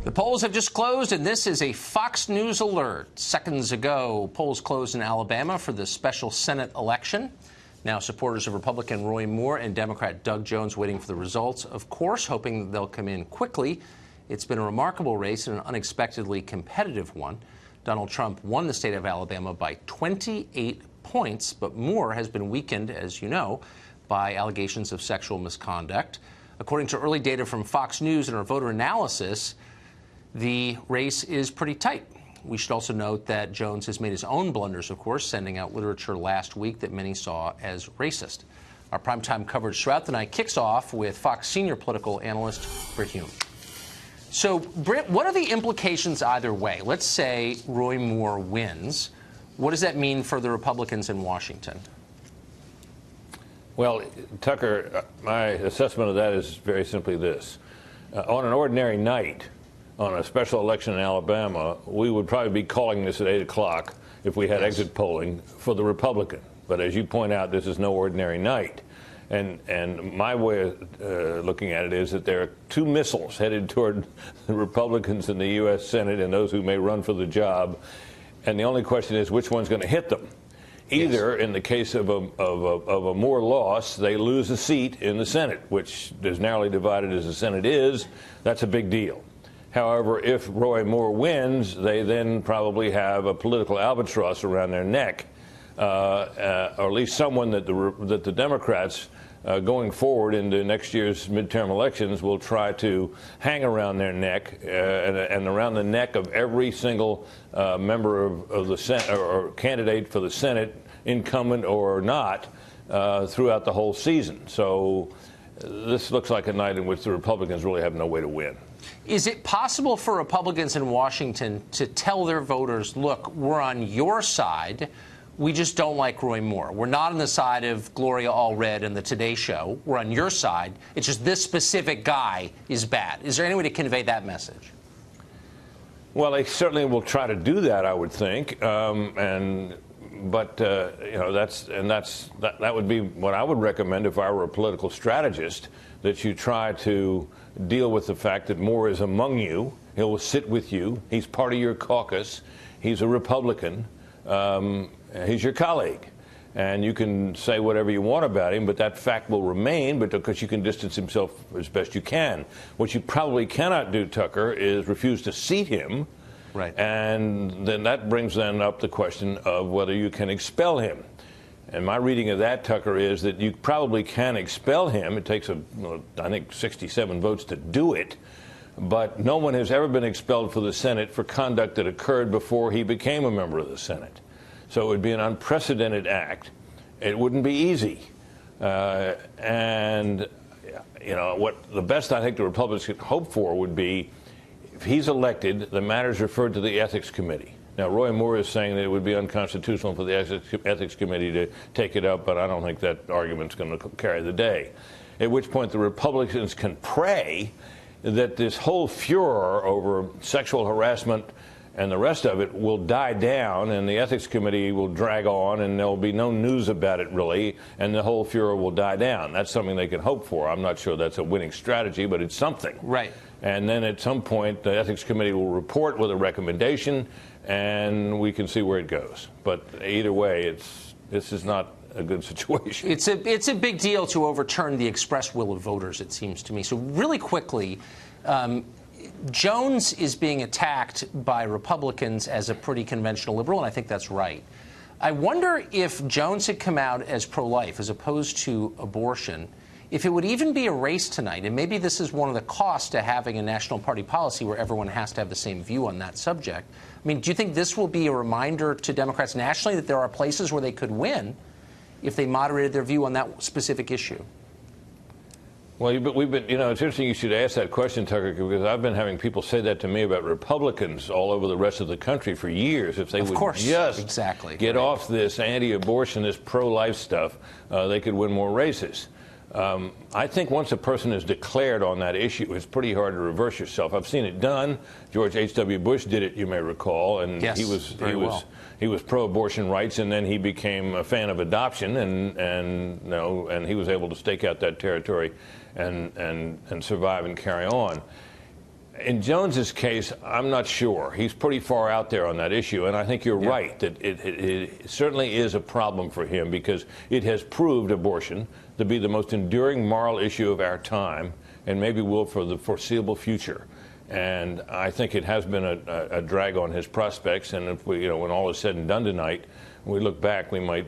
The polls have just closed, and this is a Fox News alert. Seconds ago, polls closed in Alabama for the special Senate election. Now, supporters of Republican Roy Moore and Democrat Doug Jones waiting for the results, of course, hoping they'll come in quickly. It's been a remarkable race and an unexpectedly competitive one. Donald Trump won the state of Alabama by 28 points, but Moore has been weakened, as you know, by allegations of sexual misconduct. According to early data from Fox News and our voter analysis, the race is pretty tight. We should also note that Jones has made his own blunders, of course, sending out literature last week that many saw as racist. Our primetime coverage throughout the night kicks off with Fox senior political analyst Brit Hume. So, Brit, what are the implications either way? Let's say Roy Moore wins. What does that mean for the Republicans in Washington? Well, Tucker, my assessment of that is very simply this. On an ordinary night, on a special election in Alabama, we would probably be calling this at 8 o'clock if we had exit polling for the Republican. But as you point out, this is no ordinary night. And my way of looking at it is that there are two missiles headed toward the Republicans in the U.S. Senate and those who may run for the job. And the only question is which one's going to hit them. Either, in the case of a Moore loss, they lose a seat in the Senate, which as narrowly divided as the Senate is, that's a big deal. However, if Roy Moore wins, they then probably have a political albatross around their neck, or at least someone that the Democrats, going forward into next year's midterm elections, will try to hang around their neck and around the neck of every single member of the Senate or candidate for the Senate, incumbent or not, throughout the whole season. So this looks like a night in which the Republicans really have no way to win. Is it possible for Republicans in Washington to tell their voters, look, we're on your side, we just don't like Roy Moore. We're not on the side of Gloria Allred and the Today Show. We're on your side. It's just this specific guy is bad. Is there any way to convey that message? Well, they certainly will try to do that, I would think. But you know, that would be what I would recommend if I were a political strategist, that you try to deal with the fact that Moore is among you. He'll sit with you. He's part of your caucus. He's a Republican. He's your colleague. And you can say whatever you want about him, but that fact will remain, but because you can distance himself as best you can. What you probably cannot do, Tucker, is refuse to seat him. Right. And then that brings then up the question of whether you can expel him. And my reading of that, Tucker, is that you probably can expel him. It takes, I think, 67 votes to do it. But no one has ever been expelled for the Senate for conduct that occurred before he became a member of the Senate. So it would be an unprecedented act. It wouldn't be easy. And, you know, what the best I think the Republicans could hope for would be, if he's elected, the matter is referred to the Ethics Committee. Now, Roy Moore is saying that it would be unconstitutional for the Ethics Committee to take it up, but I don't think that argument's going to carry the day. At which point the Republicans can pray that this whole furor over sexual harassment and the rest of it will die down, and the Ethics Committee will drag on, and there will be no news about it, really, and the whole furor will die down. That's something they can hope for. I'm not sure that's a winning strategy, but it's something. Right. And then at some point, the Ethics Committee will report with a recommendation, and we can see where it goes. But either way, this is not a good situation. It's a big deal to overturn the express will of voters, it seems to me. So really quickly, Jones is being attacked by Republicans as a pretty conventional liberal, and I think that's right. I wonder if Jones had come out as pro-life as opposed to abortion, if it would even be a race tonight. And maybe this is one of the costs to having a national party policy where everyone has to have the same view on that subject. I mean, do you think this will be a reminder to Democrats nationally that there are places where they could win if they moderated their view on that specific issue? Well, we've been, you know, it's interesting you should ask that question, Tucker, because I've been having people say that to me about Republicans all over the rest of the country for years. If they would just get off this anti-abortion, this pro-life stuff, they could win more races. I think once a person is declared on that issue, it's pretty hard to reverse yourself. I've seen it done. George H.W. Bush did it, you may recall, and he was pro-abortion rights, and then he became a fan of adoption, and he was able to stake out that territory and survive and carry on. In Jones's case, I'm not sure. He's pretty far out there on that issue, and I think you're right that it certainly is a problem for him because it has proved abortion to be the most enduring moral issue of our time, and maybe will for the foreseeable future. And I think it has been a drag on his prospects. And if we, when all is said and done tonight, when we look back, we might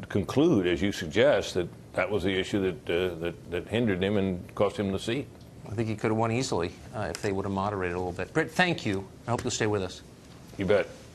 conclude, as you suggest, that that was the issue that hindered him and cost him the seat. I think he could have won easily if they would have moderated a little bit. Brit, thank you. I hope you'll stay with us. You bet.